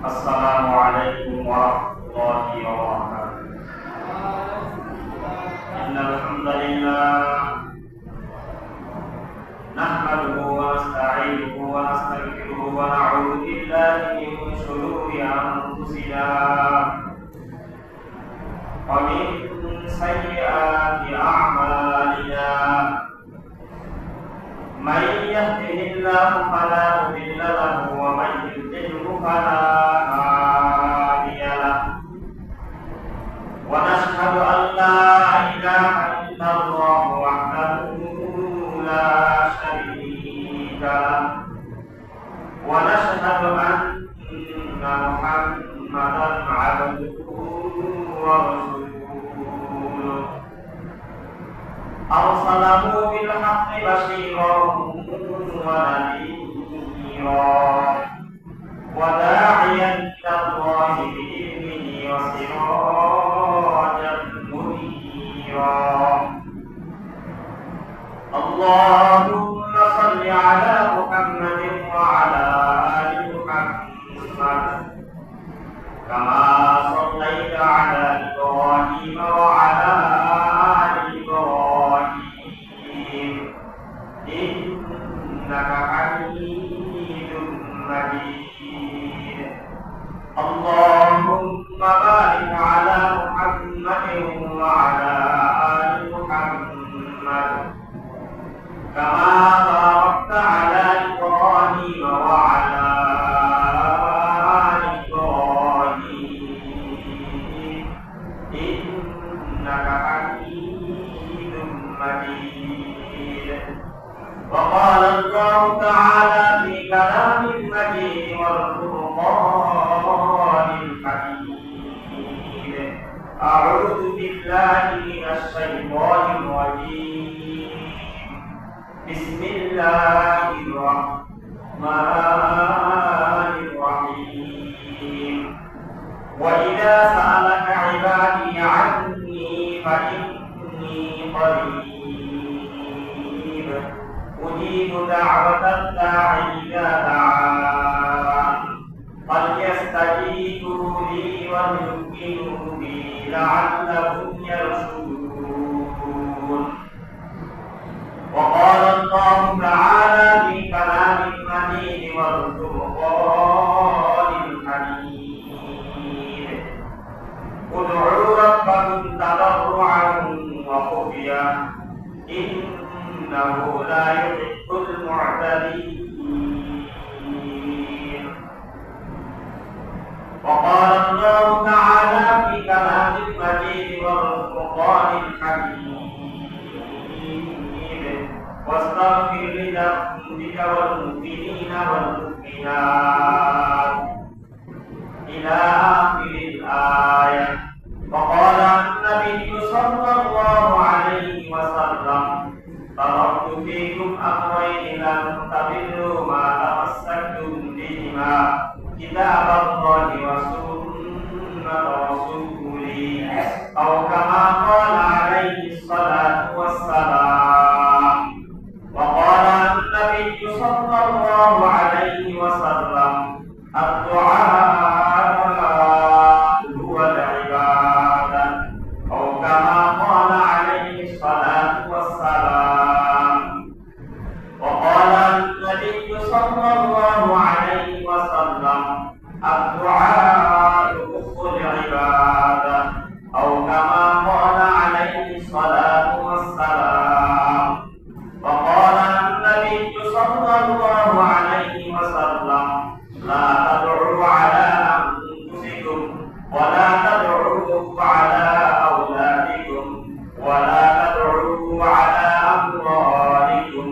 السلام عليكم ورحمة الله وبركاته. إن الحمد لله نحمده ونستعينه ونستغفره ونعوذ بالله من شرور أنفسنا ومن سيئات أعمالنا. من يهده الله فلا مضل له ومن يضلل فلا هادي له. ونشهد أن لا إله إلا الله وحده لا شريك له. ونشهد أن محمدا عبده ورسوله أرسله بالحق بشيرا ونذيرا وداعيا إلى الله بإذنه وسراجا منيرا. اللهم صل على محمد وعلى آل محمد كما صليت على إبراهيم وعلى آل إبراهيم إنك حميد مجيد. اللهم بارك على محمد وعلى آل محمد كما باركت على إبراهيم وعلى آل إبراهيم إنك حميد مجيد. وقال الله تعالى في كلام المجيد والفرقان الحميد: أعوذ بالله من الشيطان الرجيم. بسم الله الرحمن الرحيم. وإذا سألك عبادي عني فإني قريب أجيب دعوة الداع إذا دعان فليستجيبوا لي وليؤمنوا بي لعلهم يرشدون. وقال الله تعالى في كلام المجيد والفرقان الحميد: ادعوا ربكم تضرعا وخفيا إنه لا يحب المعتدين. وقال الله تعالى في كلام المجيد والفرقان الحميد: واستغفر لذنبك والمؤمنين والمؤمنات إلى آخر الآية. وقال النبي صلى الله عليه وسلم: تركت فيكم أمرين لن تضلوا ما تمسكتم بهما كتاب الله وسنة رسولي أو كما قال عليه الصلاة والسلام. وقال النبي صلى الله عليه وسلم: الدعاء هو العبادة أو كما قال عليه الصلاة والسلام. وقال النبي صلى الله عليه وسلم: الدعاء مخ العبادة أو كما قال عليه الصلاة والسلام. وقال النبي صلى الله عليه وسلم: لا تدعوا على أنفسكم ولا تدعوا على أولادكم ولا تدعوا على أموالكم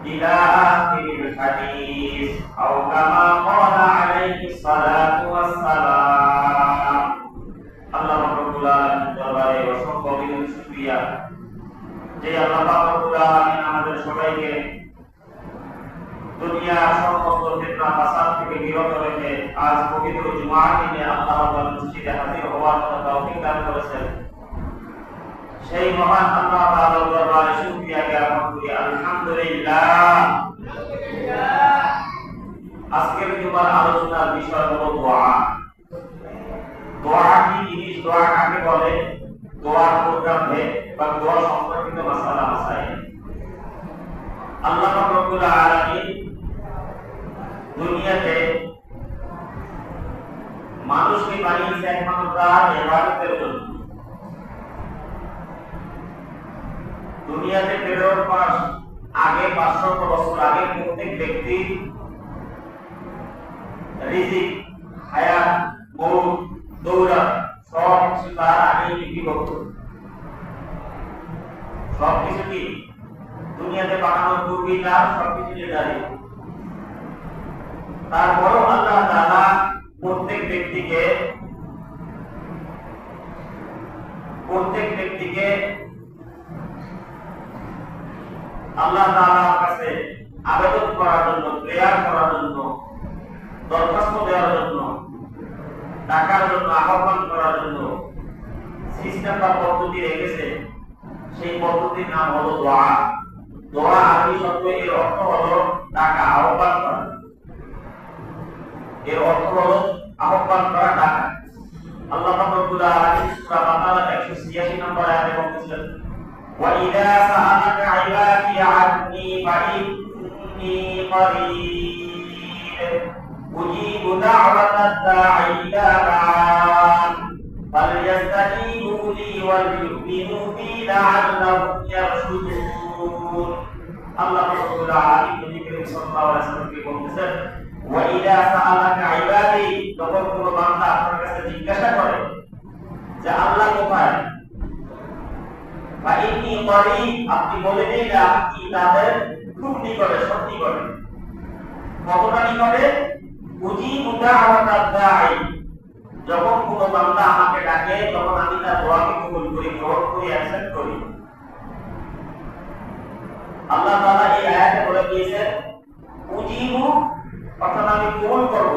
إلى آخر الحديث أو كما قال عليه الصلاة والسلام. আল্লাহ রাব্বুল আলামিন দরবারে অসংখ্য বিনম্র শুকরিয়া যে আল্লাহ রাব্বুল আলামিন আমাদের সবাইকে দুনিয়ার সমস্ত ফিতনা ফাসাদ থেকে বিরত রেখে আজ পবিত্র জুমার দিনে আল্লাহ তাআলা মসজিদে হাজির হওয়ার তৌফিক দান করেছেন। সেই মহান আল্লাহ তাআলার দরবারে শুকরিয়া জ্ঞাপন করি। আলহামদুলিল্লাহ। আজকের জুমার আলোচনার বিষয় হলো দোয়া। দোয়া কি জিনিস, দোয়া কাকে বলে, দোয়ার প্রোগ্রাম বা দোয়া সম্পর্কিত মাসালা মাসাইল। আল্লাহ রাব্বুল আলামিন দুনিয়াতে মানুষকে বানিয়েছে একমাত্র তার ইবাদতের জন্য। দুনিয়াতে প্রেরণ করার আগে 500 বছর আগে প্রত্যেক ব্যক্তির রিজিক, হায়াত, মৌত, দৌলত সব কিছু তার আগে লিপিবদ্ধ। সব কিছু কি দুনিয়াতে পাঠানোর পূর্বেই তার সবকিছু নির্ধারিত। তারপরও আল্লাহ তাআলা প্রত্যেক ব্যক্তিকে আল্লাহ তাআলার কাছে আবেদন করার জন্য, প্রেয়ার করার জন্য, দরখাস্ত দেওয়ার জন্য, ডাকার জন্য, আহ্বান করার জন্য সিস্টেম বা পদ্ধতি রেখেছে। সেই পদ্ধতির নাম হলো দোয়া। দোয়া আরবি শব্দ, এর অর্থ হলো ডাকা, আহ্বান করা। এর অর্থ হলো আহ্বান করা, ডাকা। আল্লাহ রাব্বুল আলামিন সূরা বাকারা 186 নম্বর আয়াতে বলেছেন, ওয়া ইযা সাআলাকা ইবাদি আন্নী ফাইন্নী করিব উজিবু দা'ওয়াতাদ দাঈ ইযা দা'আন ফালইস্তাজীবু লি ওয়াল ইউমিনু বি লা'আল্লাহুম ইয়ারশুদুন। আল্লাহ রাব্বুল আলামিন নবী করিম সাল্লাল্লাহু আলাইহি ওয়াসাল্লামকে বলেছেন, ওয়া ইযা সাআলাকা ইবাদি, যখন কোন বান্দা আপনার কাছে জিজ্ঞাসা করে যে আল্লাহ কোথায়, ফাইন্নী করিব, আপনি বলে দিন যে আপনি তাদের খুব নিকটে, সত্যি করে। কতটা নিকটে? উজিবু দা'ওয়াতাদ দাঈ, যখন কোন বান্দা আমাকে ডাকে তখন আমি তার দোয়াকে কবুল করি, গ্রহণ করি, অ্যাকসেপ্ট করি। আল্লাহ তাআলা এই আয়াতে বলে দিয়েছেন উজিবু, অর্থাৎ আমি কবুল করব,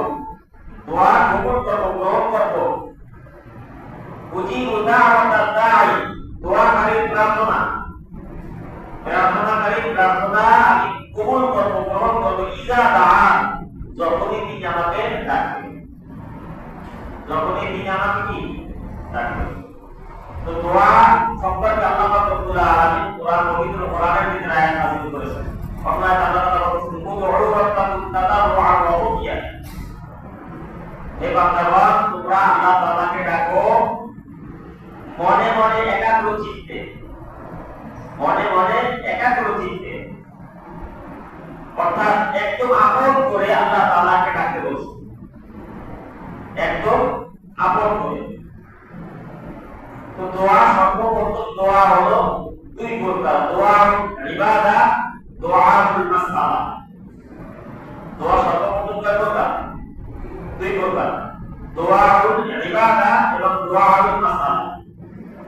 দোয়া কবুল করব, গ্রহণ করব। উজিবু দা'ওয়াতাদ দাঈ, দোয়াকারীর প্রার্থনা, প্রার্থনাকারীর প্রার্থনা আমি কবুল করব, গ্রহণ করব। ইযা দা'আন, যখনই তিনি আমাকে ডাকবেন, যখনই তিনি আমাকে কি ডাকবেন। তো দোয়া সম্পর্কে আল্লাহ রাব্বুল আলামিন পবিত্র কোরআনের ভিতরে আয়াত নাযিল করেছেন। অর্থাৎ আল্লাহ তাআলা বলেছেন, উদউ রাব্বাকুম তাদাররুআন ওয়া খুফিয়া, হে বান্দাগণ তোমরা আল্লাহ তাআলাকে ডাকো মনে মনে, একাগ্র চিত্তে, মনে মনে একাগ্র চিত্তে, অর্থাৎ একদম আপন করে আল্লাহ তাআলাকে ডাকতে বলছে, একদম আপন করে। তো দোয়া, সর্বপ্রথম দোয়া হলো দুই প্রকার, দোয়া ইবাদা, দোয়াউল মাসআলা। দোয়া সর্বপ্রথম কয় প্রকার? দুই প্রকার, দোয়াউল ইবাদা এবং দোয়াউল মাসআলা।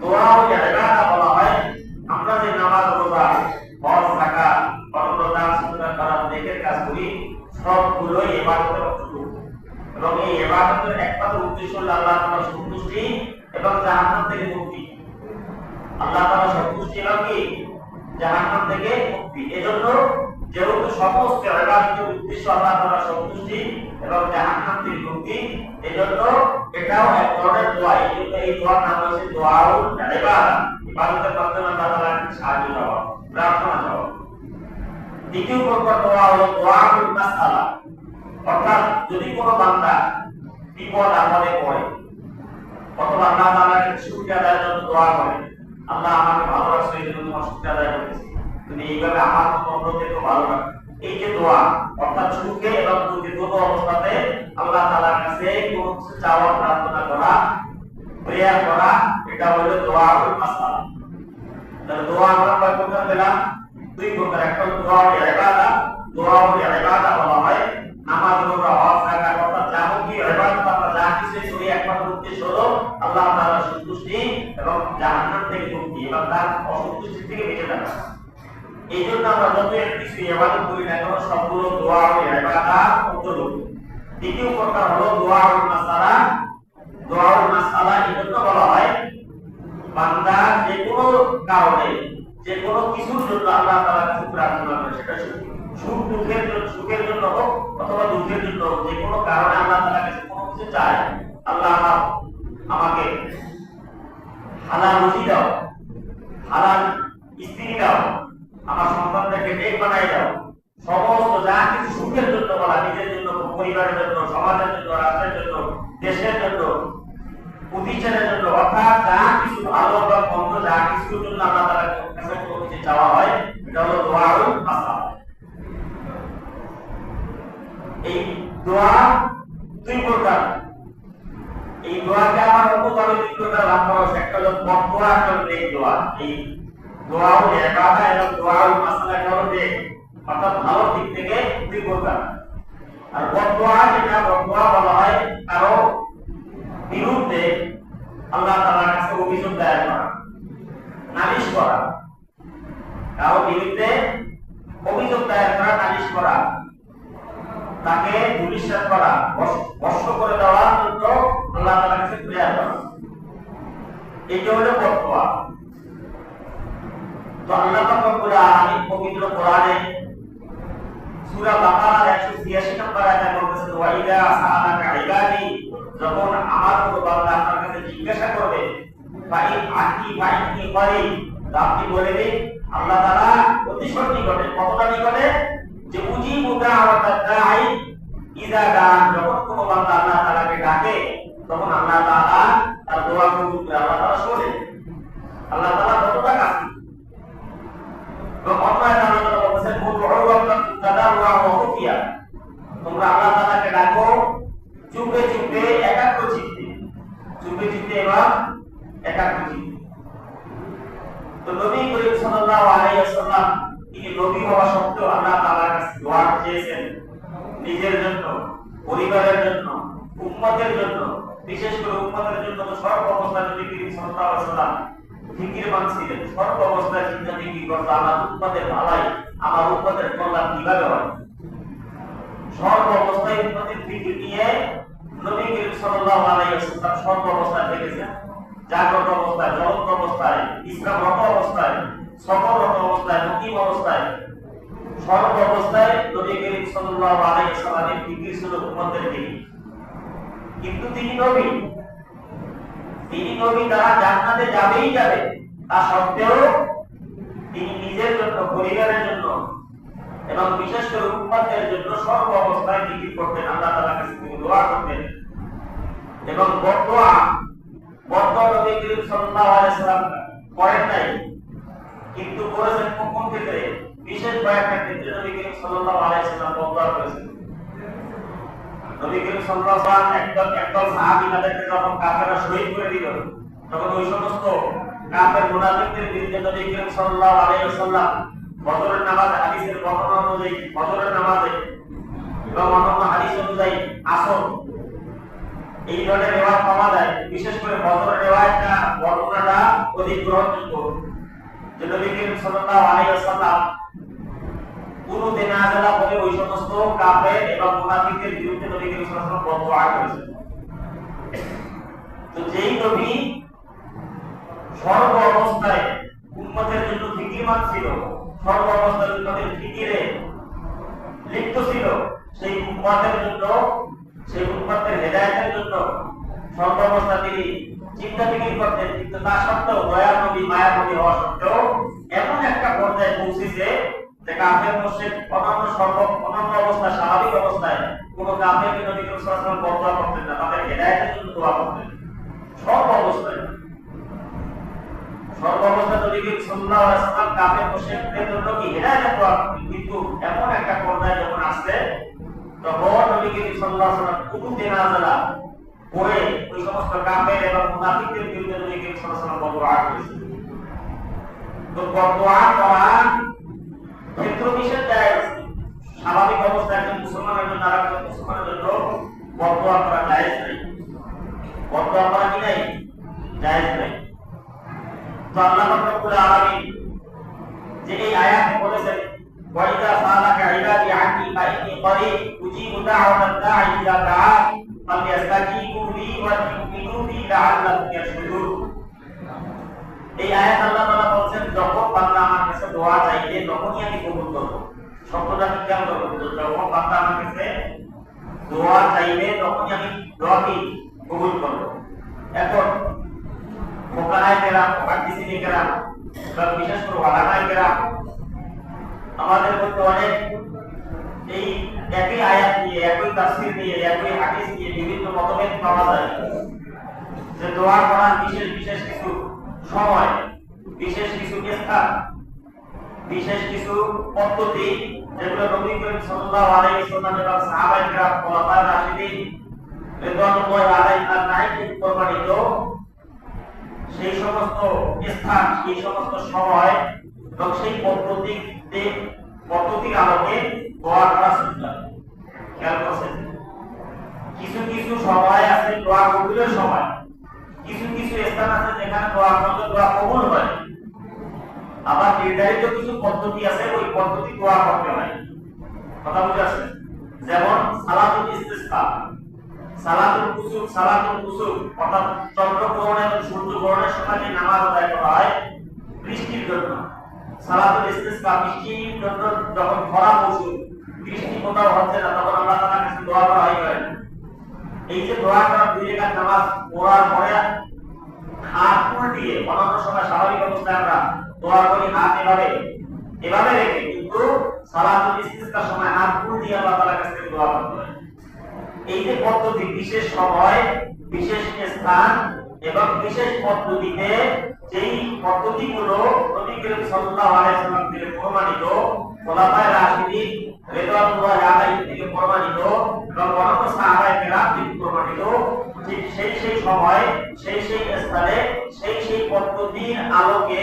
দোয়াউল ইবাদা বলা হয় আমরা যে নামাজ, রোজা, হজ, যাকাত, কর্ম, দান, সদকা করা, নেকের কাজ করি, সবগুলোই ইবাদতের অন্তর্ভুক্ত। এবং এই ইবাদতের একমাত্র উদ্দেশ্য হলো আল্লাহ তাআলার সন্তুষ্টি এবং জাহান্নাম থেকে মুক্তি। আল্লাহ তাআলার সন্তুষ্টি এবং কি জাহান্নাম থেকে মুক্তি। এজন্য যেহেতু সমস্ত ইবাদতের উদ্দেশ্য আল্লাহ তাআলার সন্তুষ্টি এবং জাহান্নাম থেকে মুক্তি, এজন্য এটাও এক ধরনের দোয়া। এজন্য এই দোয়ার নাম হচ্ছে দোয়াউল ইবাদা। ইবাদতের মাধ্যমে আল্লাহ তাআলার সাহায্য চাওয়া, প্রার্থনা চাওয়া। দ্বিতীয় প্রকার দোয়া হলো দোয়াউল মাসআলা, অর্থাৎ যদি কোনো বান্দা বিপদ আপদে পড়ে অথবা আল্লাহ তাআলার কাছে শুকরিয়া আদায়ের জন্য দোয়া করে, আল্লাহ আমাকে ভালো রাখছো এই জন্য তোমার শুকরিয়া আদায় করতেছি, তুমি এইভাবে আমার নম্রকে তো ভালো রাখো। এই যে দোয়া, অর্থাৎ সুখে এবং দুঃখে দুটো অবস্থাতে আল্লাহ তাআলার কাছে কোনো কিছু চাওয়া, প্রার্থনা করা, প্রেয়ার করা, এটা হলো দোয়াউল মাসআলা। তাহলে দোয়া আমরা কয় প্রকার পেলাম? দুই প্রকার। একটা দোয়াউল ইবাদা, দোয়াউল ইবাদা বলা হয় নামাজ, রোজা, হজ, যাকাত, অর্থাৎ যাবতীয় ইবাদত আমরা যা কিছু করি একমাত্র উদ্দেশ্য হলো আল্লাহ তাআলার সন্তুষ্টি এবং জাহান্নাম থেকে মুক্তি এবং তার অসন্তুষ্টি থেকে বেঁচে থাকা। এই জন্য আমরা যত কিছু ইবাদত করি না কেন সবগুলো দোয়াউল ইবাদা অন্তর্ভুক্ত। দ্বিতীয় প্রকার হলো দোয়াউল মাসআলা। দোয়াউল মাসআলা এই জন্য বলা হয় বান্দা যে কোনো কারণে, যে কোনো কিছুর জন্য আল্লাহ তাআলার কাছে প্রার্থনা করে, সেটা সুখের জন্য হোক অথবা দুঃখের জন্য, যে কোনো কারণে আল্লাহ তাআলার কাছে কোনো কিছু চায়, আল্লাহ আমাকে হালাল রুজি দাও, হালাল স্ত্রী দাও, আমার সন্তানদেরকে নেক বানাই দাও, সমস্ত যা কিছু সুখের জন্য বলা, নিজের জন্য, পরিবারের জন্য, সমাজের জন্য, রাষ্ট্রের জন্য, দেশের জন্য, প্রতিষ্ঠানের জন্য, অর্থাৎ যা কিছু ভালো বা মন্দ যা কিছুর জন্য আল্লাহ তাআলার কাছে কোনো কিছু চাওয়া হয়, এটা হলো দোয়াউল মাসআলা। এই দোয়া দুই প্রকার। এই দোয়াকে আমার অন্যভাবে দুই প্রকার ভাগ করা হয়েছে। একটা হলো বদদোয়া, একটা হলো নেক দোয়া। এই দোয়াউল ইবাদা এবং দোয়াউল মাসআলা হলো নেক, অর্থাৎ ভালো দিক থেকে দুই প্রকার। আর বদদোয়া, যেটা বদদোয়া বলা হয় কারো বিরুদ্ধে আল্লাহ তাআলার কাছে অভিযোগ দায়ের করা, নালিশ করা, কারো বিরুদ্ধে অভিযোগ দায়ের করা, নালিশ করা, তাকে ধূলিসাৎ করা, ভস্ম করে দেওয়ার জন্য আল্লাহ তাআলার কাছে প্রেয়ার করা, এটা হলো বদদোয়া। তো আল্লাহ পাক রব্বুল আলামিন পবিত্র কোরআনে সূরা বাকারার 186 নম্বর আয়াতে বলতেছেন, ওয়া ইযা সাআলাকা ইবাদি, যখন আমার কোন বান্দা আপনার কাছে জিজ্ঞাসা করবে, ফাইন্নি করিব, আপনি বলে দিন আল্লাহ তাআলা অতি নিকটে। কতটা নিকটে? যে উজিবু দাওয়াতাদ দাঈ ইযা দাআন, যখন কোন বান্দা আল্লাহ তাআলাকে ডাকে তখন আল্লাহ তাআলা তার দোয়া কবুল করে, আল্লাহ তাআলা শোনেন। আল্লাহ তাআলা কতটা কাছে। তো অন্য আয়াতে আল্লাহ তাআলা বলেছেন, উদউ রাব্বাকুম তাদাররুআ ওয়া খুফিয়া, তোমরা আল্লাহ তাআলাকে ডাকো চুপে চুপে, একাগ্র চিত্তে, চুপে চুপে এবং একাগ্র চিত্তে। তো নবী করিম সাল্লাল্লাহু আলাইহি ওয়াসাল্লাম তিনি নবী হওয়া সত্ত্বেও আল্লাহ তাআলার কাছে দোয়া চেয়েছেন নিজের জন্য, পরিবারের জন্য, উম্মতের জন্য, বিশেষ করে উম্মতের জন্য। সর্ব অবস্থায় নবী করিম সাল্লাল্লাহু আলাইহি ওয়াসাল্লাম জিকির মানছিলেন, সর্ব অবস্থায় চিন্তা জিকির করতে, আমার উম্মতের ভালাই, আমার উম্মতের কল্যাণ কিভাবে হয়, সর্ব অবস্থায় উম্মতের জিকির নিয়ে নবী করিম সাল্লাল্লাহু আলাইহি ওয়াসাল্লাম সর্ব অবস্থায় থেকেছেন। জাগ্রত অবস্থায়, জ্বলন্ত অবস্থায়, বিশ্রামরত অবস্থায়, সফররত অবস্থায়, মুকিম অবস্থায়, সর্ব অবস্থায় নবী করিম সাল্লাল্লাহু আলাইহি ওয়াসাল্লামের জিকির ছিল উম্মতের জিকির। কিন্তু তিনি নবী, তারা জান্নাতে যাবেই যাবে, তা সত্ত্বেও তিনি নিজের জন্য, পরিবারের জন্য এবং বিশেষ করে উম্মতের জন্য সর্ব অবস্থায় জিকির করতেন, আল্লাহ তাআলার কাছে তিনি দোয়া করতেন। এবং বদদোয়া নবী করিম সাল্লাল্লাহু আলাইহি ওয়াসাল্লাম করেন নাই, কিন্তু করেছেন কোন ক্ষেত্রে? বিশেষ কয়েকটা ক্ষেত্রে নবী করিম সাল্লাল্লাহু আলাইহি ওয়াসাল্লাম বদদোয়া করেছেন। নবী করিম সাল্লাল্লাহু আলাইহি ওয়াসাল্লাম একদল সাহাবী তাদেরকে যখন কাফেররা শহীদ করে দিল, তখন ওই সমস্ত কাফের মুনাফিকদের বিরুদ্ধে নবী করিম সাল্লাল্লাহু আলাইহি ওয়াসাল্লাম ফজরের নামাজ, হাদিসের বর্ণনা অনুযায়ী ফজরের নামাজে এবং অন্যান্য হাদিস অনুযায়ী আসর, এই ধরনের রিওয়ায়াত পাওয়া যায়। বিশেষ করে ফজরের রিওয়ায়াতটা, বর্ণনাটা অধিক গ্রহণযোগ্য, যে নবী করিম সাল্লাল্লাহু আলাইহি ওয়াসাল্লাম পুরো জানাজা পড়ে ওই সমস্ত কাফের এবং মুনাফিকদের বিরুদ্ধে নবী করিম সাল্লাল্লাহু আলাইহি ওয়াসাল্লাম বদদোয়া করেছেন। তো যেই নবী সর্ব অবস্থায় উম্মতের জন্য জিকিরমান ছিল, সর্ব অবস্থায় উম্মতের জিকিরে লিপ্ত ছিল, সেই উম্মতের জন্য, সেই উম্মতের হেদায়েতের জন্য সর্ব অবস্থা তিনি চিন্তা জিকির করতেন। কিন্তু তা সত্ত্বেও দয়ার নবী, মায়ার নবী হওয়া সত্ত্বেও এমন একটা পর্যায়ে পৌঁছেছে যে কাফের মুশরিক অন্যান্য অবস্থায়, স্বাভাবিক অবস্থায় কোনো কাফেরকে নবী করিম সাল্লাল্লাহু আলাইহি ওয়াসাল্লাম বদদোয়া করতেন না, তাদের হেদায়েতের জন্য দোয়া করতেন সর্ব অবস্থায়। সর্ব অবস্থায় নবী করিম সাল্লাল্লাহু আলাইহি ওয়াসাল্লাম কাফের মুশরিকদের জন্য কি হেদায়েতের দোয়া করতেন। কিন্তু এমন একটা পর্যায়ে যখন আসছে, তখন নবী করিম সাল্লাল্লাহু আলাইহি ওয়াসাল্লাম পুরো জানাজা পড়ে ওই সমস্ত কাফের এবং মুনাফিকদের বিরুদ্ধে নবী করিম সাল্লাল্লাহু আলাইহি ওয়াসাল্লাম বদদোয়া করেছেন। তো বদদোয়া করা ক্ষেত্র বিশেষ জায়েজ। স্বাভাবিক অবস্থায় একজন মুসলমানের জন্য আরেকজন মুসলমানের জন্য বদদোয়া করা জায়েজ নাই, বদদোয়া করা কি নাই? জায়েজ নাই। তো আল্লাহ রাব্বুল আলামিন যে এই আয়াতে বলেছেন, ওয়া ইযা সাআলাকা ইবাদি আন্নী ফাইন্নী করিব উজিবু দাওয়াতাদ দাঈ ইযা দাআন ফালইস্তাজিবু লি ওয়া লিইউমিনু বি লাআল্লাহুম ইয়ারশুদুন। এই আয়াত আল্লাহ তাআলা বলেন, যখন বান্দা আমার কাছে দোয়া চাইবে তখনই আমি কবুল করব। শব্দটা কি খেয়াল করবো, যখন বান্দা আমার কাছে দোয়া চাইবে তখনই আমি দোয়াকে কবুল করবো। এখন মোকানায় কেরাম, হাদিসিনে কেরাম, বা বিশেষ করে ওলামায়ে কেরাম আমাদের মধ্যে অনেক এই একই আয়াত নিয়ে, একই তাফসীর নিয়ে, একই হাদিস নিয়ে বিভিন্ন মতভেদ পাওয়া যায় যে দোয়া করার বিশেষ বিশেষ কিছু সময়, বিশেষ কিছু স্থান, বিশেষ কিছু পদ্ধতি যেগুলো নবী করিম সাল্লাল্লাহু আলাইহি ওয়াসাল্লাম এবং সাহাবায়ে কেরাম, খোলাফায়ে রাশিদিন রিদওয়ানুল্লাহি আলাইহিম আজমাইন প্রমাণিত সেই সমস্ত স্থান, সেই সমস্ত সময় এবং সেই পদ্ধতির আলোকে দোয়া করা সুন্নাত। খেয়াল করছেন, কিছু কিছু সময় আছে দোয়া কবুলের সময়, কিছু কিছু স্থান আছে যেখানে দোয়া করলে দোয়া কবুল হয়, আবার নির্ধারিত কিছু পদ্ধতি আছে ওই পদ্ধতি দোয়া করতে হয়। কথা বুঝে আসছে? যেমন সালাতুল ইস্তিসকা, সালাতুল কুসুফ অর্থাৎ চন্দ্রগ্রহণ এবং সূর্যগ্রহণের সময় যে নামাজ আদায় করা হয় বৃষ্টির জন্য। সালাতুল ইস্তিসকা বৃষ্টির জন্য, যখন খরা মৌসুম বৃষ্টি কোথাও হচ্ছে না তখন আল্লাহ তাআলার কাছে দোয়া করা হয়। এই যে দোয়া করা, দুই রাকাত নামাজ পড়ার পরে হাত উল্টিয়ে, অন্যান্য সময় স্বাভাবিক অবস্থায় আমরা দোয়া করি হাত এভাবে রেখে, কিন্তু সালাতুল ইস্তিসকার সময় হাত উল্টিয়ে আল্লাহ তাআলার কাছে দোয়া করতে হয়। এই যে পদ্ধতি, বিশেষ সময়, বিশেষ স্থান এবং বিশেষ পদ্ধতিতে, যেই পদ্ধতিগুলো নবী করিম সাল্লাল্লাহু আলাইহি ওয়াসাল্লাম থেকে প্রমাণিত, খোলাফায়ে রাশিদিন রিদওয়ানুল্লাহি আলাইহিম থেকে প্রমাণিত এবং অন্যান্য সাহাবায়ে কেরাম থেকে প্রমাণিত, ঠিক সেই সময়, সেই স্থানে, সেই পদ্ধতির আলোকে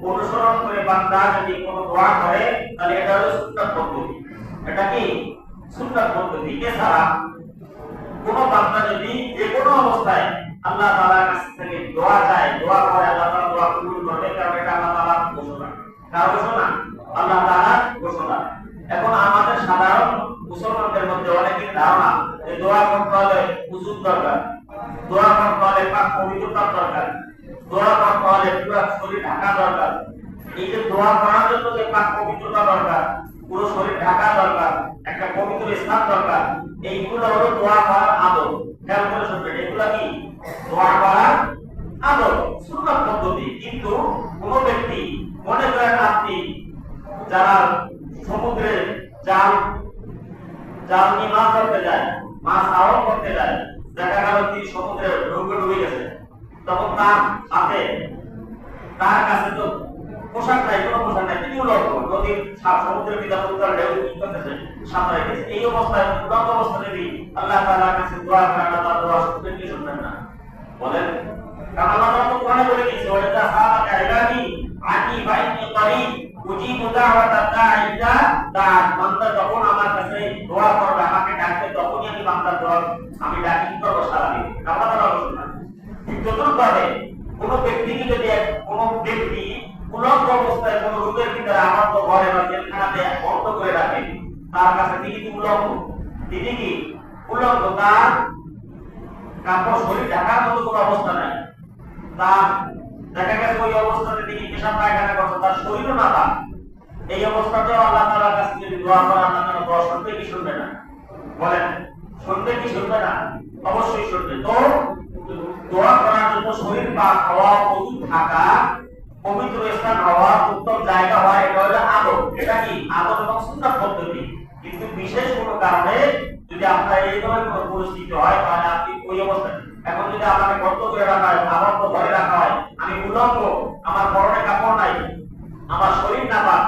অনুসরণ করে বান্দা যদি কোনো দোয়া করে তাহলে এটা হলো সুন্নাত পদ্ধতি। এটা কি সুন্নাত পদ্ধতি? এছাড়া কোন বান্দা যদি যে কোনো অবস্থায় আল্লাহ তাআলার কাছ থেকে দোয়া চায়, দোয়া করে, আল্লাহ তাআলা দোয়া কবুল করবে, কারণ এটা আল্লাহ তাআলার ঘোষণা। কার ঘোষণা? আল্লাহ তাআলার ঘোষণা। এখন আমাদের সাধারণ মুসলমানদের মধ্যে অনেকের ধারণা যে দোয়া করতে হলে উযুর দরকার, দোয়া করতে হলে পাক পবিত্রতার দরকার, দোয়া করতে হলে পুরো শরীর ঢাকা দরকার। এই যে দোয়া করার জন্য যে পাক পবিত্রতা দরকার, পুরো শরীর ঢাকা দরকার, একটা পবিত্র স্থান দরকার, এইগুলো হলো দোয়া করার আদব। খেয়াল করে শুনবেন, এগুলো কি দোয়া করার আদব, সুন্নাত পদ্ধতি। কিন্তু কোন ব্যক্তি মনে করেন, আপনি যারা সমুদ্রে জাল নিয়ে মাছ ধরতে যায়, মাছ আহরণ করতে যায়, দেখা গেল তিনি সমুদ্রে ডুবে গেছে, তখন তার হাতে, তার কাছে তো পোশাক নাই, কোনো পোশাক নাই, তিনি উলঙ্গ, নদীর সমুদ্রের ভিতরে উত্তর ঢেউ করতেছে, সাঁতারে গেছে। এই অবস্থায়, উলঙ্গ অবস্থায় যদি আল্লাহ তাআলার কাছে দোয়া করে, আল্লাহ তাআলা দোয়া শুনবেন কি শুনবেন না? বলেন। কারণ আল্লাহ তাআলা তো কোরআনে বলে দিয়েছে, ওয়া ইযা সাআলাকা ইবাদি আনি ফাইন্নী করিব উজিবু দাওয়াতাদ দাঈ ইযা দাআন। বান্দা যখন আমার কাছে দোয়া করবে, আমাকে ডাকবে, তখনই আমি বান্দার দোয়া আমি ডাকি করব সাড়া দিই। আল্লাহ তাআলা ঘোষণা। ঠিক তদ্রুপভাবে কোন ব্যক্তিকে যদি কোন ব্যক্তি উলঙ্গ অবস্থায় কোন রূপের ভিতরে আবদ্ধ ঘরে বা জেলখানাতে বন্ধ করে রাখে, তার কাছে তিনি কি উলঙ্গ? তিনি কি উলঙ্গ? তার কাপড় শরীর ঢাকার মতো কোনো অবস্থা নাই। তার দেখা গেছে ওই অবস্থাতে তিনি পেশাব পায়খানা করছে, তার শরীরও না তার। এই অবস্থাতেও আল্লাহ তাআলার কাছে যদি দোয়া করে, আল্লাহ তাআলা দোয়া শুনবে কি শুনবে না? বলেন, শুনবে কি শুনবে না? অবশ্যই শুনবে। তো দোয়া করার জন্য শরীর পাক হওয়া, ওযু থাকা, পবিত্র স্থান হওয়া, উত্তম জায়গা হওয়া, এটা হলো আদব। এটা কি আদব এবং সুন্নাত পদ্ধতি। কিন্তু বিশেষ কোনো কারণে যদি আপনার এই ধরনের কোনো পরিস্থিতি হয়, তাহলে আপনি ওই অবস্থায়, এখন যদি আমাকে বন্ধ করে রাখা হয়, আবদ্ধ ঘরে রাখা হয়, আমি উলঙ্গ, আমার পরনে কাপড় নাই, আমার শরীর নাপাক,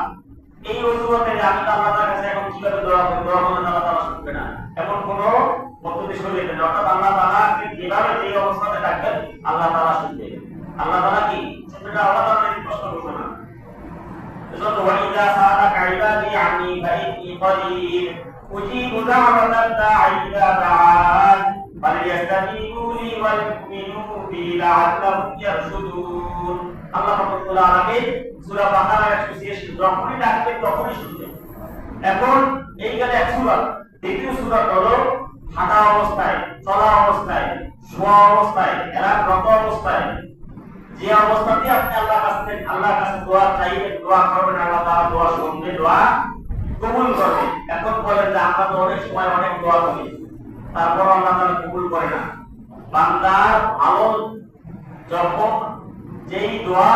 এই অজুহাতে আমি তো আল্লাহর কাছে এখন কিভাবে দোয়া করব? দোয়া করলে আল্লাহ তাআলা শুনবে না, এমন কোনো পদ্ধতি শরীয়তে নেই। অর্থাৎ আল্লাহ তাআলা যেভাবে যে অবস্থাতে ডাকবেন, আল্লাহ তাআলা শুনবে। আল্লাহ তাআলা কি শুনবে না? আল্লাহ তাআলা এই প্রশ্ন করবে না। এজন্য ওয়া ইযা সাআলাকা ইবাদি আন্নী ফাইন্নী করিব উজিবু দাওয়াতাদ দাঈ ইযা দাআন ফালইস্তাজিবু লি ওয়াল ইউমিনু বি লাআল্লাহুম ইয়ারশুদুন। আল্লাহ রাব্বুল আলামিন সূরা বাকারা 186 যখনই ডাকবে তখনই শুনবে। এখন এইখানে এক সূরা, দ্বিতীয় সূরা হলো হাঁটা অবস্থায়, চলা অবস্থায়, শোয়া অবস্থায়, এলাকাগত অবস্থায়, যে অবস্থাতে আপনি আল্লাহর কাছে দোয়া চাইবেন, দোয়া করবেন, আল্লাহ তাআলা দোয়া শুনবে, দোয়া কবুল করবে। এখন বলেন যে আমরা তো অনেক সময় অনেক দোয়া করি, তারপর আল্লাহ তাআলা কবুল করে না। বান্দার ভালো যখন যেই দোয়া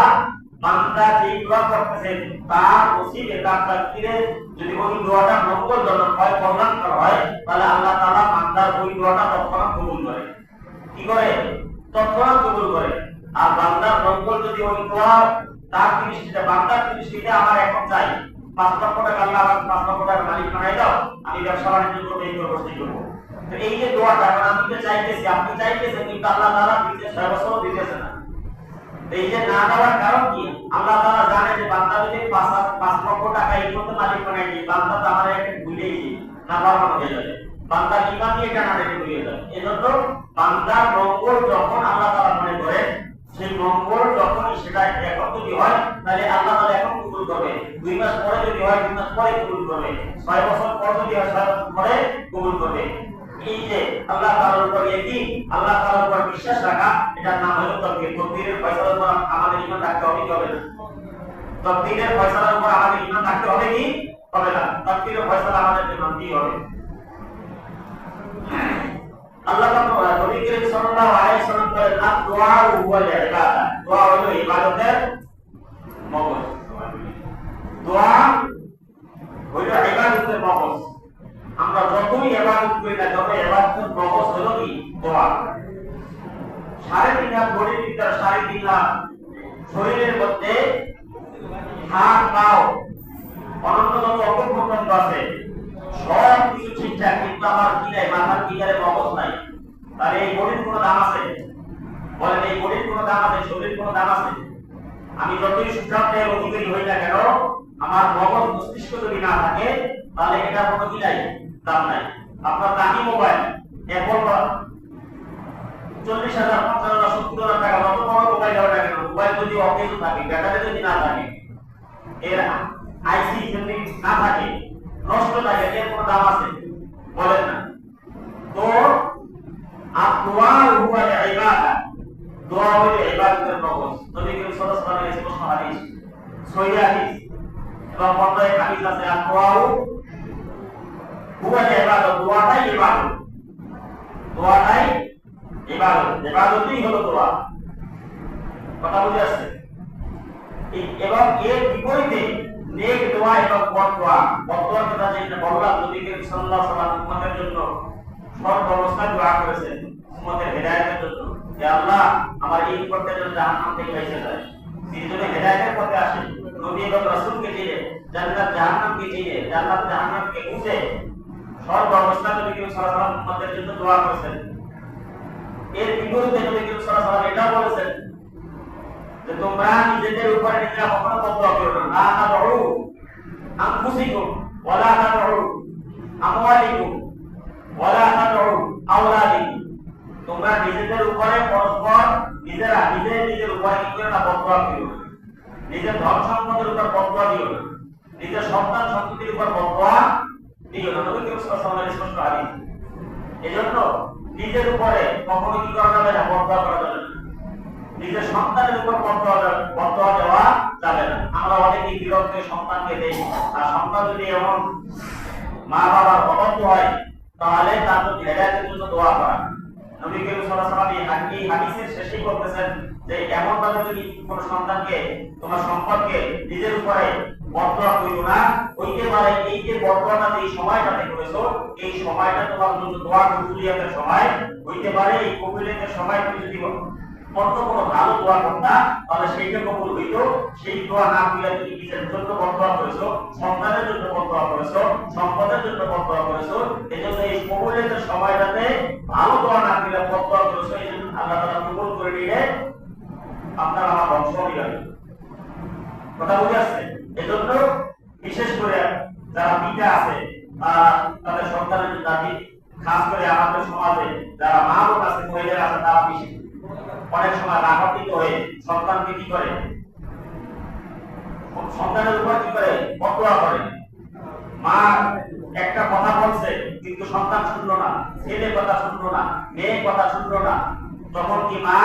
বান্দা যেই দোয়া করতেছে তার নসিবে তার তাকদীরে যদি ওই দোয়াটা মঙ্গলজনক হয়, কল্যাণকর হয়, তাহলে আল্লাহ তাআলা বান্দার ওই দোয়াটা তৎক্ষণাৎ কবুল করে। কি করে? তৎক্ষণাৎ কবুল করে। আর বান্দার মঙ্গল যদি ওই দোয়া তার দৃষ্টিতে বান্দার দৃষ্টিতে আমার এখন চাই 5 লক্ষ টাকা, আল্লাহ আমার 5 লক্ষ টাকার মালিক বানাই দাও, আমি ব্যবসা বাণিজ্য করবো, এই করবো সেই করবো। তো এই যে দোয়াটা আমি তো চাইতেছি, আপনি চাইতেছেন, কিন্তু আল্লাহ তাআলা দিতে 6 বছরও দিতেছে না। এই যে না দেওয়ার কারণ কি? আল্লাহ তাআলা জানে যে বান্দা যদি 5 লক্ষ টাকা এই করতে মালিক বানাই দিই, বান্দা তো আমার একটা ভুলেই না পারমানো হয়ে যাবে, বান্দার ঈমান নিয়ে টানা রেখে ভুলে যাবে। এজন্য বান্দার মঙ্গল যখন আল্লাহ তাআলা মনে করে, সেই মঙ্গল যখনই সেটা এখন যদি হয় তাহলে আল্লাহ তাআলা এখন কবুল করবে। 2 মাস পরে যদি হয় 2 মাস পরে কবুল করবে। 6 বছর পর যদি হয় 6 বছর পরে কবুল করবে। এই যে আল্লাহ তাআলার উপর ইয়াকিন, আল্লাহ তাআলার উপর বিশ্বাস রাখা, এটার নাম হলো তাকদীর। তাকদীরের ফয়সালার উপর আমাদের ঈমান রাখতে হবে কি হবে না? তাকদীরের ফয়সালার উপর আমাদের ঈমান রাখতে হবে কি হবে না? তাকদীরের ফয়সালা আমাদেরকে মানতেই হবে। আল্লাহ তাআলা নবী করিম সাল্লাল্লাহু আলাইহি ওয়াসাল্লাম বলেন, আদ-দুআ হুয়াল ইবাদা। দোয়া হলো ইবাদতের মগজ। দোয়া হলো ইবাদতের মগজ। আমরা যতই ইবাদত করি না, যত ইবাদতের মগজ হলো কি? দোয়া। 3.5 হাত বডির ভিতর 3.5 হাত শরীরের মধ্যে হাত পাও অনন্ত যত অঙ্গ-প্রত্যঙ্গ আছে সব কিছু ঠিকঠাক, কিন্তু আমার কি নাই? মাথার ভিতরে মগজ নাই। তাহলে এই বডির কোনো দাম আছে? বলেন, এই বডির কোনো দাম আছে? শরীরের কোনো দাম আছে? আমি যতই সুখ্যাতের অধিকারী হই না কেন, আমার মগজ মস্তিষ্ক যদি না থাকে তাহলে এটা কোনো কি নাই? দাম নাই। আপনার দামি মোবাইল অ্যাপল 40,000, 50,000, 70,000 টাকা, যত বড় মোবাইল হবে না কেন, মোবাইল যদি অকেজ থাকে, ব্যাটারি যদি না থাকে, এর আইসি যদি না থাকে, নষ্ট থাকে, এর কোনো দাম আছে? বলেন না। তো আদ-দুআ হুয়াল ইবাদা। দোয়া হলো ইবাদতের মগজ। নবী করিম সাল্লাল্লাহু আলাইহি ওয়াসাল্লামের স্পষ্ট হাদিস, সহিহ হাদিস এবং বর্ণনায় হাদিস আছে, আদ-দুআ হুয়াল ইবাদা। দোয়াটাই ইবাদত। দোয়াটাই ইবাদত। ইবাদতই হলো দোয়া। কথা বুঝে আসছে? এবং এর বিপরীতে নেক দোয়া এবং বদ দোয়া। বদ দোয়ার কথা যেটা বললাম, নবী করিম সাল্লাল্লাহু আলাইহি ওয়াসাল্লাম উম্মতের জন্য সব অবস্থায় দোয়া করেছেন, উম্মতের হেদায়েতের জন্য, যে আল্লাহ আমার এই উম্মতের জন্য জাহান্নাম থেকে বাঁচিয়ে দেয়। তিনি যদি হেদায়েতের পথে আসেন, নবী এবং রাসূলকে চিনে, জান্নাত জাহান্নামকে চিনে, জান্নাত জাহান্নামকে বুঝে সব অবস্থায় নবী করিম সাল্লাল্লাহু আলাইহি ওয়াসাল্লাম উম্মতের জন্য দোয়া করেছেন। এর বিপরীতে নবী করিম সাল্লাল্লাহু আলাইহি ওয়াসাল্লাম এটা বলেছেন যে তোমরা নিজেদের উপরে নিজেরা কখনো বদদোয়া করো না। লা তাদউ আনফুসিকুম ওয়ালা তাদউ আমওয়ালিকুম ওয়ালা তাদউ আওলাদিকুম। তোমরা নিজেদের উপরে পরস্পর নিজেরা নিজের উপরে কি করো না? বদদোয়া করো না। নিজের ধন সম্পদের উপর বদদোয়া দিও না। নিজের সন্তান সন্ততির উপর বদদোয়া দিও না। নবী করিম সাল্লাল্লাহু আলাইহি ওয়াসাল্লামের স্পষ্ট হাদিস। এজন্য নিজের উপরে কখনো কি করা যাবে না? বদদোয়া করা যাবে না। নিজের সন্তানের উপর বদদোয়া দেওয়া যাবে না। আমরা অনেকেই বিরক্ত সন্তানকে দেই, আর সন্তান যদি এমন মা বাবার অবদ্ধ হয় তাহলে তার জন্য হেদায়েতের জন্য দোয়া করা। নবী করিম সাল্লাল্লাহু আলাইহি ওয়াসাল্লাম এই হাদিসের শেষেই বলতেছেন যে এমন ভাবে যদি কোন সন্তানকে তোমার সম্পদকে নিজের উপরে বদদোয়া করিও না, হইতে পারে এই যে বদদোয়াটা এই সময়টাতে করেছো, এই সময়টা তোমার জন্য দোয়া কবুলিয়াতের সময় হইতে পারে। এই কবুলিয়াতের সময় তুমি যদি অন্য কোনো ভালো দোয়া করতা তাহলে সেইটা কবুল হইতো। সেই দোয়া না কইরা তুমি নিজের জন্য বদদোয়া করেছো, সন্তানের জন্য বদদোয়া করেছো, সম্পদের জন্য বদদোয়া করেছো, এজন্য এই কবুলিয়াতের সময়টাতে ভালো দোয়া না কইরা বদদোয়া করেছো, এজন্য আল্লাহ তাআলা কবুল করে নিলে আপনার আমার ধ্বংস হয়ে যাবে। কথা বুঝে আসছে? এজন্য বিশেষ করে যারা পিতা আছে তাদের সন্তানের জন্য, খাস করে আমাদের সমাজে যারা মা বোন আছে, মহিলারা আছে, তারা বেশি অনেক সময় রাগান্বিত হয়ে সন্তানকে কি করে? সন্তানের উপর কি করে? বদদোয়া করে। মা একটা কথা বলছে কিন্তু সন্তান শুনলো না, ছেলে কথা শুনলো না, মেয়ে কথা শুনলো না, তখন কি মা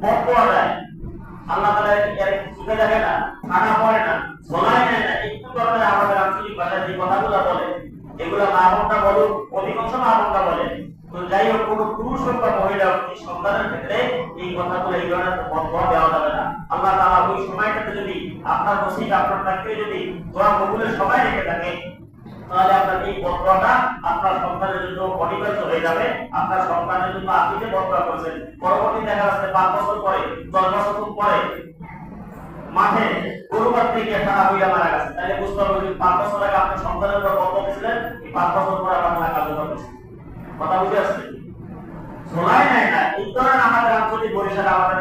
বদদোয়া দেয়। আল্লাহ তাআলা এর সুখে দেখে না, খানা পড়ে না, ঝোলায় নেয় না, একটু ধরনের আমাদের আঞ্চলিক ভাষায় যে কথাগুলো বলে এগুলা মা বোনরা বলুক, অধিকাংশ মা বোনরা বলে। তো যাই হোক, কোনো পুরুষ হোক বা মহিলা হোক, সন্তানের ক্ষেত্রে এই কথাগুলো এই ধরনের বদয়া দেওয়া যাবে না। আল্লাহ তাআলা ওই সময়টাতে যদি আপনার নসিব আপনার থাকতে যদি দোয়া কবুলের সময় রেখে থাকে, তাহলে আপনার এই বদয়াটা আপনার সন্তানের জন্য অনিবার্য হয়ে যাবে। আপনার সন্তানের জন্য আপনি যে বদয়া করেছেন, পরবর্তী দেখা যাচ্ছে 5 বছর পরে 10 বছর পরে মাঠে গরু বাঁধতে গিয়ে খারাপ হইয়া মারা গেছে, তাহলে বুঝতে হবে যে 5 বছর আগে আপনি সন্তানের উপর বদয়া দিয়েছিলেন, এই 5 বছর পরে আপনার কার্যকর হচ্ছে। কথা বুঝে আসছে? শোনাই নাই না এই ধরনের আমাদের আঞ্চলিক বরিশাল আমাদের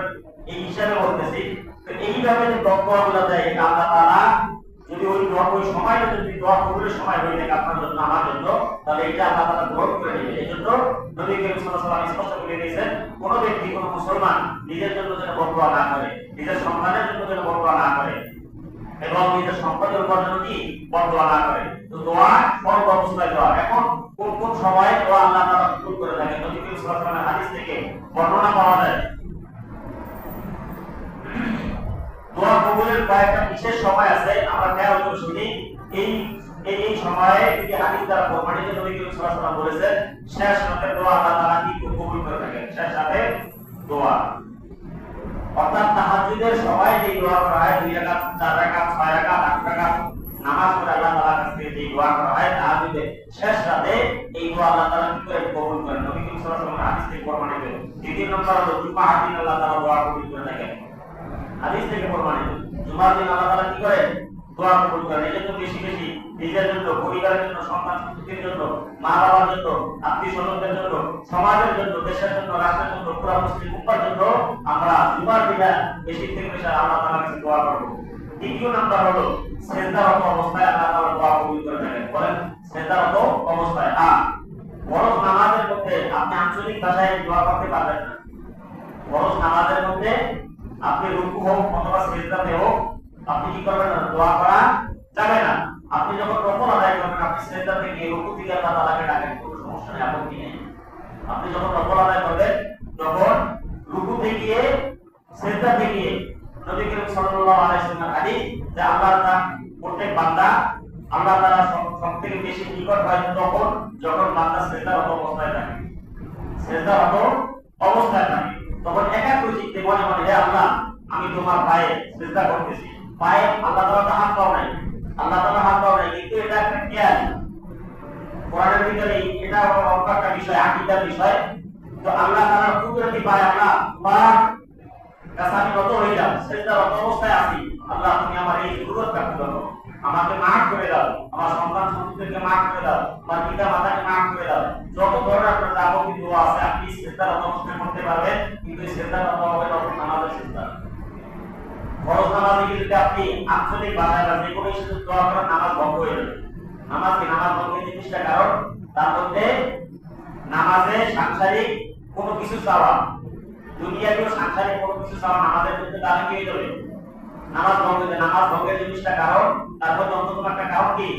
এই হিসাবে বলতেছি। তো এইভাবে যে বদয়াগুলো দেয়, এটা আল্লাহ তাআলা যদি ওই সময়টা যদি দোয়া কবুলের সময় হয়ে থাকে আপনার জন্য আমার জন্য, তাহলে এটা আল্লাহ তাআলা গ্রহণ করে নেবে। এই জন্য নবী করিম সাল্লাল্লাহু আলাইহি ওয়াসাল্লাম স্পষ্ট করে দিয়েছেন, কোন ব্যক্তি কোন মুসলমান নিজের জন্য যেন বদয়া না করে, নিজের সন্তানের জন্য যেন বদয়া না করে, এবং নিজের সম্পদের উপর যেন কি বদয়া না করে। তো দোয়া সর্ব অবস্থায় দোয়া। এখন কোন কোন সময় দোয়া আল্লাহ তাআলা কবুল করে থাকেন, নবী করিম সাল্লাল্লাহু আলাইহি ওয়াসাল্লামের হাদিস থেকে বর্ণনা পাওয়া যায়। দোয়া কবুলের কয়েকটা বিশেষ সময় আছে, আমরা খেয়াল করে শুনি। এই সময়ে কি হাদিস দ্বারা প্রমাণিত, নবী করিম সাল্লাল্লাহু আলাইহি ওয়াসাল্লাম বলেছেন, শেষ রাতের দোয়া আল্লাহ তাআলা কি কবুল করে থাকেন। শেষ রাতের দোয়া অর্থাৎ তাহাজ্জুদের সময় যে দোয়া করা হয়, 2 রাকাত 4 রাকাত 6 রাকাত 8 রাকাত নামাজ পড়ে আল্লাহ তাআলার কাছে যে দোয়া করা হয়, তাহাজ্জুদের শেষ রাতে এই দোয়া আল্লাহ তাআলা কি করে কবুল করেন, নবী করিম সাল্লাল্লাহু আলাইহি ওয়াসাল্লাম হাদিস থেকে প্রমাণিত। দ্বিতীয় নম্বর হলো জুমার দিন আল্লাহ তাআলা দোয়া কবুল করে থাকেন, হাদিস থেকে প্রমাণিত। জুমার দিন আল্লাহ তাআলা কি করেন, দোয়া কবুল করেন। এই জন্য বেশি বেশি নিজের জন্য, পরিবারের জন্য, সন্তান সন্ততির জন্য, মা বাবার জন্য, আত্মীয় স্বজনদের জন্য, সমাজের জন্য, দেশের জন্য, রাষ্ট্রের জন্য, পুরো মুসলিম উম্মার জন্য আমরা জুমার দিনে বেশি থেকে বেশি আল্লাহ তাআলার কাছে দোয়া করব। দ্বিতীয় নাম্বার হলো সিজদারত অবস্থায় আল্লাহ তাআলা দোয়া কবুল করে থাকেন। বলেন, সিজদারত অবস্থায়। ফরজ নামাজের মধ্যে আপনি আঞ্চলিক ভাষায় দোয়া করতে পারবেন না। ফরজ নামাজের মধ্যে আপনি রুকু হোক অথবা সিজদাতে হোক, আপনি কি করবেন না, দোয়া করা যাবে না। আপনি যখন নফল আদায় করবেন, আপনি সিজদাতে গিয়ে রুকু থেকে আল্লাহ তাআলাকে ডাকেন, কোনো সমস্যা নেই, আপত্তি নেই। আপনি যখন নফল আদায় করবেন, তখন রুকুতে গিয়ে সিজদাতে গিয়ে নবী করিম সাল্লাল্লাহু আলাইহি ওয়াসাল্লাম হাদিস যে আল্লাহ তাআলা প্রত্যেক বান্দা আল্লাহ তাআলা সবথেকে বেশি নিকট হয় তখন যখন বান্দা সিজদারত অবস্থায় থাকে। সিজদারত অবস্থায় থাকে তখন একাগ্র চিত্তে মনে মনে, হে আল্লাহ, আমি তোমার পায়ে সিজদা করতেছি। পায়ে আল্লাহ তাআলা হাত পাও নাই, আল্লাহ তাআলা হাত পাও নাই, কিন্তু এটা একটা জ্ঞান কোরআনের ভিতরে, এটা একটা বিষয়, আকীদার বিষয়। তো আল্লাহ তাআলা কুদরতি পায়, আল্লাহ তোমার কাছে আমি নত হয়ে যাব, সিজদারত অবস্থায় আছি। আল্লাহ তুমি আমার এই জরুরতটা পূরণ করো, আমাকে মাফ করে দাও, আমার সন্তান সন্ততিকে মাফ করে দাও, আমার পিতা মাতাকে মাফ করে দাও। যত ধরনের আপনার যাবতীয় দোয়া আছে আপনি সিজদারত অবস্থায় করতে পারবেন, কিন্তু সিজদারত হবে তখন নামাজের সিজদা। ফরজ নামাজে যদি আপনি আঞ্চলিক ভাষায় বা যে কোনো কিছু দোয়া করেন, নামাজ ভঙ্গ হয়ে যাবে। নামাজ ভঙ্গের জিনিসটা কারণ তার মধ্যে নামাজে সাংসারিক কোনো কিছু চাওয়া, দুনিয়াতেও সাংসারিক কোনো কিছু চাওয়া নামাজের মধ্যে তাহলে কি হয়ে যাবে, নামাজ ভঙ্গ হয়ে যাবে। নামাজ ভঙ্গের জিনিসটা কারণ, তার মধ্যে অন্যতম একটা কারণ কি,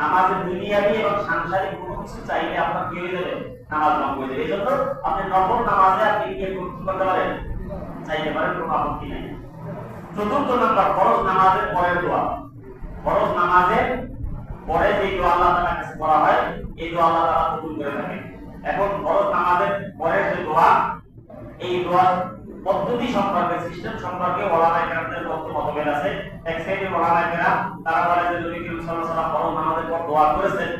নামাজে দুনিয়াবি এবং সাংসারিক কোনো কিছু চাইলে আপনার কি হয়ে যাবে, নামাজ ভঙ্গ হয়ে যাবে। এই জন্য আপনি নফল নামাজে আপনি গিয়ে করতে পারেন, চাইতে পারেন, কোনো আপত্তি নেই। চতুর্থ নাম্বার, ফরজ নামাজের পরের দোয়া। ফরজ নামাজের পরে যে দোয়া আল্লাহ তাআলার কাছে করা হয়, এই দোয়া আল্লাহ তাআলা কবুল করে থাকেন। এখন ফরজ নামাজের পরের যে দোয়া, এই দোয়ার পদ্ধতি সম্পর্কে, সিস্টেম সম্পর্কে ওলামায়ে কেরামদের মতভেদ আছে। এক সাইডে ওলামায়ে কেরাম তারা বলে যে নবী করিম সাল্লাল্লাহু আলাইহি ওয়াসাল্লাম ফরজ নামাজের পর দোয়া করেছেন,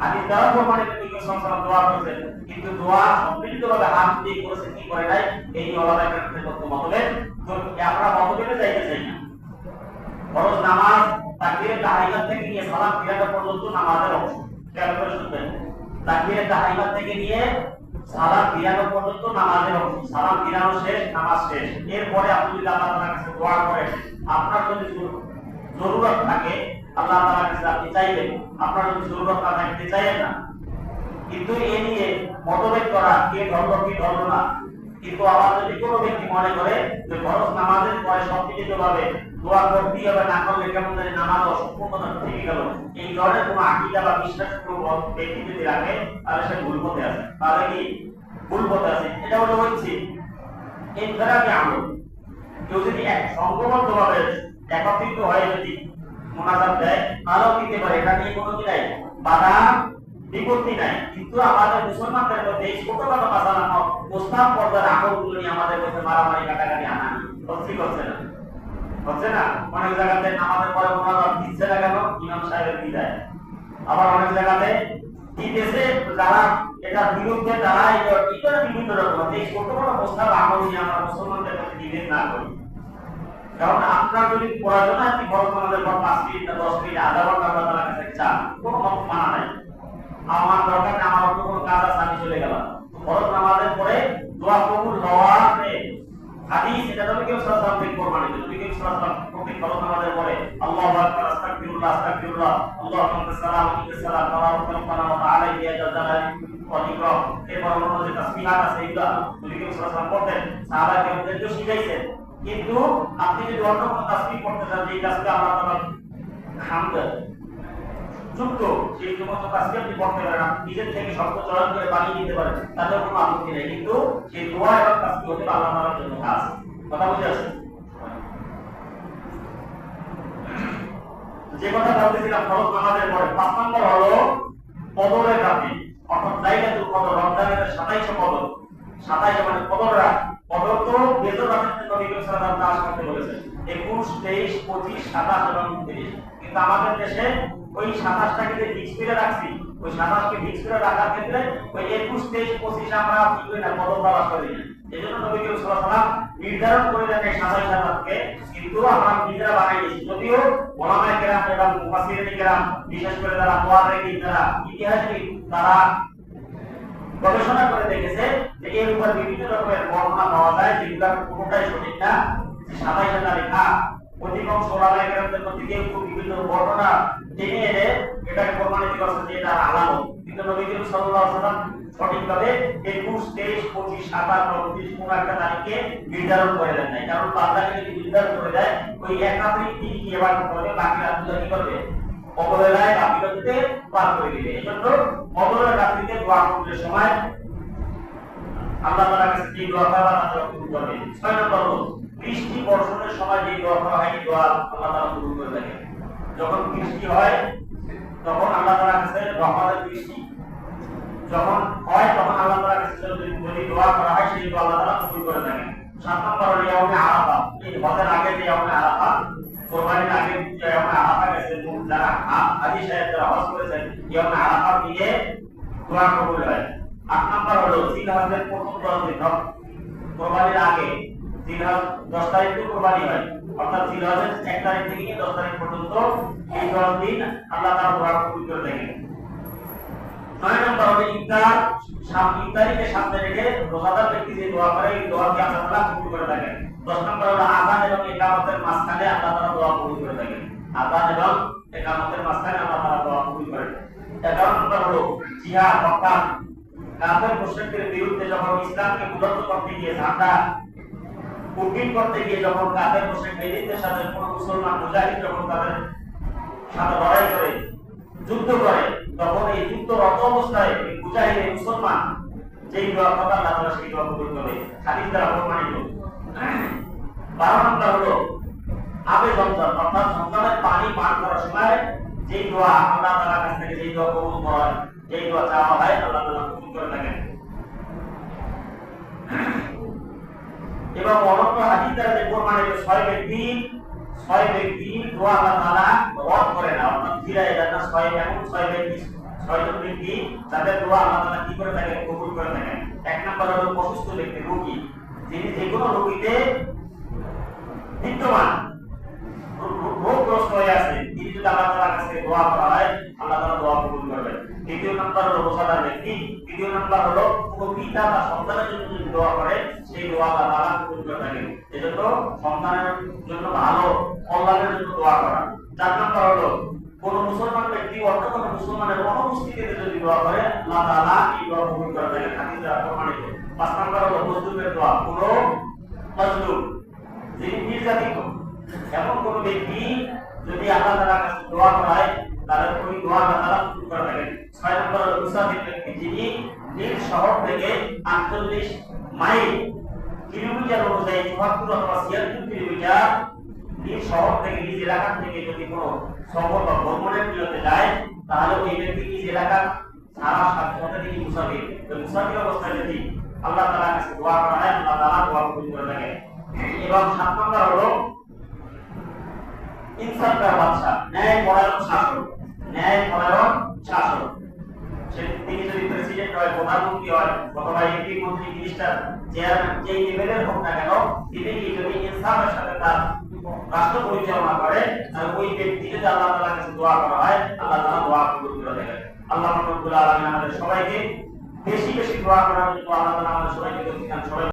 হাদিস দ্বারা প্রমাণিত নবী করিম সাল্লাল্লাহু আলাইহি ওয়াসাল্লাম দোয়া করেছেন, কিন্তু দোয়া সম্মিলিতভাবে হাত দিয়ে করেছেন কি করে নাই, এই ওলামায়ে কেরামদের মতভেদ। তো আমরা মতভেদে যাইতে চাই না। ফরজ নামাজ তাকবীরে তাহরিমাত থেকে নিয়ে সালাম ফিরানো পর্যন্ত নামাজের অংশ, খেয়াল করে শুনবেন। তাকবীরে তাহরিমাত থেকে নিয়ে সালাম ফিরানো পর্যন্ত নামাজের অংশ। সালাম ফিরানো শেষ, নামাজ শেষ। এরপরে আপনি যদি আল্লাহ তাআলার কাছে দোয়া করেন, আপনার যদি জরুরত থাকে আল্লাহ তাআলার কাছে আপনি চাইবেন, আপনার যদি জরুরত না থাকে চাইবেন না। কিন্তু এ নিয়ে মতভেদ করা, কে ধরলো কি ধরলো না। কিন্তু আবার যদি কোনো ব্যক্তি মনে করে যে ফরজ নামাজের পরে সম্মিলিতভাবে দোয়া করতেই হবে, না করলে কেমন জানি নামাজ অসম্পূর্ণ থেকে গেল, এই ধরনের কোনো আকীদা বা বিশ্বাস কোনো ব্যক্তি যদি রাখে, তাহলে সে ভুল পথে আছে। তাহলে কি ভুল পথে আছে? এটা হলো হচ্ছে ইনফিরাদি আমল। কেউ যদি এক সংঘবদ্ধভাবে একত্রিত হয়ে যদি মোনাজাত দেয় তারাও দিতে পারে, এটা নিয়ে কোনো কি নাই, বাধা বিপত্তি নাই। কিন্তু আমাদের মুসলমানদের মধ্যে এই ছোটখাটো মাসালা প্রস্তাব পর্দার আমলগুলো নিয়ে আমাদের মধ্যে মারামারি কাটাকাটি আনা হচ্ছে না, হচ্ছে না। অনেক জায়গাতে নামাজের পরে মোনাজাত দিচ্ছে না কেন, ইমাম সাহেবের বিদায়। আবার অনেক জায়গাতে দিতেছে, যারা এটা বিরুদ্ধে তারা এটা বিভিন্ন রকম এই ছোটখাটো প্রস্তাব আমল নিয়ে আমরা মুসলমানদের মধ্যে ডিবেট না করি। কারণ আপনার যদি প্রয়োজন হয় আপনি বড় আমাদের 5 মিনিট 10 মিনিট আধা ঘন্টা আল্লাহ তাআলার কাছে চান, কোনো মানা নাই। আমার দরকার না, আমার অন্য কোনো কাজ আছে, আমি চলে গেলাম। ফরজ নামাজের পরে দোয়া কবুল হওয়ার হাদিস, এটা নবী করিম সাল্লাল্লাহু আলাইহি ওয়াসাল্লাম প্রমাণিত। নবী করিম সাল্লাল্লাহু আলাইহি ওয়াসাল্লাম প্রত্যেক ফরজ নামাজের পরে আল্লাহু আকবার, আস্তাগফিরুল্লাহ আস্তাগফিরুল্লাহ, আল্লাহুম্মা সাল্লাম আলাইহি সাল্লাম তাবারাকাল্লাহু ওয়া তাআলা ইয়া জালালি ওয়া ইকরাম। এরপর অন্য যে তাসবিহাত আছে এগুলো নবী করিম সাল্লাল্লাহু আলাইহি ওয়াসাল্লাম করতেন, সাহাবায়ে কেরামদেরকে শিখাইছেন। কিন্তু আপনি যদি অন্য কোনো তাসবিহ করতে চান, যে কাজটা আল্লাহ তাআলা হামদ যুক্ত, সেই সমস্ত কাজকে আপনি করতে পারেন, আপনি নিজের থেকে শব্দ চয়ন করে বানিয়ে দিতে পারেন, তাতে কোনো আপত্তি নেই। কিন্তু সেই দোয়া এবং কাজটি হতে আল্লাহ তাআলার জন্য খাস। কথা বুঝে আসছে? যে কথা বলতেছিলাম ফরজ নামাজের পরে 5 নম্বর হলো কদরের রাতে, অর্থাৎ লাইলাতুল কদর, রমজানের 27 কদর, 27 মানে কদর রাত। কদর তো বেজর রাতের নবী করিম সাল্লাল্লাহু আলাইহি ওয়াসাল্লাম করতে বলেছেন 21, 23, 25, 27 এবং 29। কিন্তু আমাদের দেশে ওই 27টাকে যে ফিক্স করে রাখছি, ওই 27কে ফিক্স করে রাখার ক্ষেত্রে ওই 21, 23, 25 আমরা কি করি না, কদর দেওয়া করি না। এজন্য নবী করিম সাল্লাল্লাহু আলাইহি ওয়াসাল্লাম নির্ধারণ করে দেন এই 27টাকে, কিন্তু আমরা নিজেরা বানাই নিয়েছি। যদিও ওলামায়ে কেরাম এবং মুফাসসিরিনে কেরাম, বিশেষ করে যারা মুআররিখিন, যারা ইতিহাসবিদ, তারা গবেষণা করে দেখেছে যে এর উপর বিভিন্ন রকমের বর্ণনা পাওয়া যায়, যেগুলো কোনোটাই সঠিক না। 27টা লেখা অধিকাংশ ওলামায়ে কেরামদের মধ্যে কেউ বিভিন্ন বর্ণনা টেনে এনে এটাকে প্রমাণিত করেছে যে এটা আলামত। কিন্তু নবী করিম সাল্লাল্লাহু আলাইহি ওয়াসাল্লাম সঠিকভাবে 21, 23, 25, 27, 29 কোন একটা তারিখে নির্ধারণ করে দেন নাই। কারণ বান্দাকে যদি নির্ধারণ করে দেয়, ওই এক রাত্রি তিনি কি এবার করবে, বাকি রাতগুলো কি করবে, অবহেলায় বা বিরতিতে পার করে দিবে। এজন্য কবরের রাত্রিতে দোয়া কবুলের সময় আল্লাহ তাআলার কাছে যে দোয়া করা আল্লাহ তাআলা কবুল করবে। 6 নম্বর হলো বৃষ্টি বর্ষণের সময় যে দোয়া করা হয়, এই দোয়া আল্লাহ তাআলা কবুল করে থাকেন। যখন বৃষ্টি হয় তখন আল্লাহ তাআলার কাছে রহমতের বৃষ্টি যখন হয়, তখন আল্লাহ তাআলার কাছে যদি দোয়া করা হয়, সেই দোয়া আল্লাহ তাআলা কবুল করে থাকেন। 7 নম্বর হলো ইয়াউমে আরাফা, এই হজের আগে যে ইয়াউমে আরাফা, কোরবানির আগে যে ইয়াউমে আরাফা গেছে, যারা হাজী সাহেব যারা হজ করেছেন, ইয়াউমে আরাফার দিনে দোয়া কবুল হয়। 8 নম্বর হলো জিলহজের প্রথম 10 দিন, কোরবানির আগে জিলহজ 10 তারিখে কোরবানি হয়, অর্থাৎ জিলহজের 1 তারিখ থেকে 10 তারিখ পর্যন্ত এই 10 দিন আল্লাহ তাআলা দোয়া কবুল করে থাকেন। 9 নম্বর হলো ইফতার, ইফতারিকে সামনে রেখে রোজাদার ব্যক্তি যে দোয়া করে, এই দোয়াকে আল্লাহ তাআলা কবুল করে থাকেন। 10 নম্বর হলো আযান এবং ইকামতের মাঝখানে আল্লাহ তাআলা দোয়া কবুল করে থাকেন। আযান এবং ইকামতের মাঝখানে আল্লাহ তাআলা দোয়া কবুল করেন। 11 নম্বর হলো জিহাদ, অর্থাৎ কাফের মুশরিকদের বিরুদ্ধে যখন ইসলামকে বুলন্দ করতে গিয়ে, ঝান্ডা উড্ডীন করতে গিয়ে যখন কাফের মুশরিক বেদিনদের সাথে কোন মুসলমান মুজাহিদ যখন তাদের সাথে লড়াই করে, যুদ্ধ করে, তখন এই যুদ্ধরত অবস্থায় এই মুজাহিদ মুসলমান যেই দোয়া কথা আল্লাহ তাআলা সেই দোয়া কবুল করে, হাদিস দ্বারা প্রমাণিত। 12 নম্বর হলো আবে জমজম, অর্থাৎ জমজমের পানি পান করার সময় যেই দোয়া আল্লাহ তাআলার কাছ থেকে যেই দোয়া কবুল করা হয়, যেই দোয়া চাওয়া হয়, আল্লাহ তাআলা কবুল করে থাকেন। এবং অনন্য হাদিস দ্বারা যে প্রমাণিত 6 ব্যক্তি দোয়া আল্লাহ তাআলা রদ করে না, অর্থাৎ ফিরায় দেন না। 6 ব্যক্তি, 6 জন ব্যক্তি যাদের দোয়া আল্লাহ তাআলা কি করে থাকেন, কবুল করে থাকেন। 1 নম্বর হলো অসুস্থ ব্যক্তি, রোগী, যিনি যে কোনো রোগীতে বিদ্যমান রোগগ্রস্ত হয়ে আছে, তিনি যদি আল্লাহ তাআলার কাছে দোয়া করা হয়, আল্লাহ তাআলা দোয়া কবুল করবেন। 3 নম্বর হলো রোজাদার ব্যক্তি। 3 নম্বর হলো কোনো পিতা বা সন্তানের জন্য যদি দোয়া করে, সেই দোয়া আল্লাহ তাআলা কবুল করে থাকেন। এজন্য সন্তানের জন্য ভালো কল্যাণের জন্য দোয়া করা। 4 নম্বর হলো কোন মুসলমান ব্যক্তি অন্য কোন মুসলমানের অনুপস্থিতিতে যদি দোয়া করে, আল্লাহ তাআলা এই দোয়া কবুল করে থাকেন, হাদিস দ্বারা প্রমাণিত। 5 নম্বর হলো মজলুমের দোয়া, কোনো মজলুম যিনি নির্যাতিত, এমন কোন ব্যক্তি যদি আল্লাহ তাআলার কাছে দোয়া করায়, তাহলে ওই দোয়া আল্লাহ তাআলা কবুল করে থাকেন। 6 নম্বর হলো মুসাফির ব্যক্তি, যিনি নিজ শহর থেকে 48 মাইল কিলোমিটার অনুযায়ী 74 অথবা 76 কিলোমিটার নিজ শহর থেকে নিজ এলাকা থেকে যদি কোনো সফর বা ভ্রমণের নিয়তে যায়, তাহলে ওই ব্যক্তি নিজ এলাকার সারা সাথে তিনি মুসাফির, তো মুসাফির অবস্থায় যদি আল্লাহ তাআলার কাছে দোয়া করা হয়, আল্লাহ তাআলা দোয়া কবুল করে থাকেন। এবং 7 নম্বর হলো ইনসাফকার বাদশা, ন্যায়পরায়ণ শাসক। ন্যায়পরায়ণ শাসক, তিনি যদি প্রেসিডেন্ট হয়, প্রধানমন্ত্রী হয়, অথবা এমপি, মন্ত্রী, মিনিস্টার, চেয়ারম্যান, যেই লেভেলের হোক না কেন, তিনি যদি ইনসাফের সাথে তার রাষ্ট্র পরিচালনা করে, তাহলে ওই ব্যক্তি যদি আল্লাহ তাআলার কাছে দোয়া করা হয়, আল্লাহ তাআলা দোয়া কবুল করে থাকেন। আল্লাহ রাব্বুল আলামিন আমাদের সবাইকে বেশি বেশি দোয়া করার জন্য আল্লাহ তাআলা আমাদের সবাইকে তৌফিক দান করেন।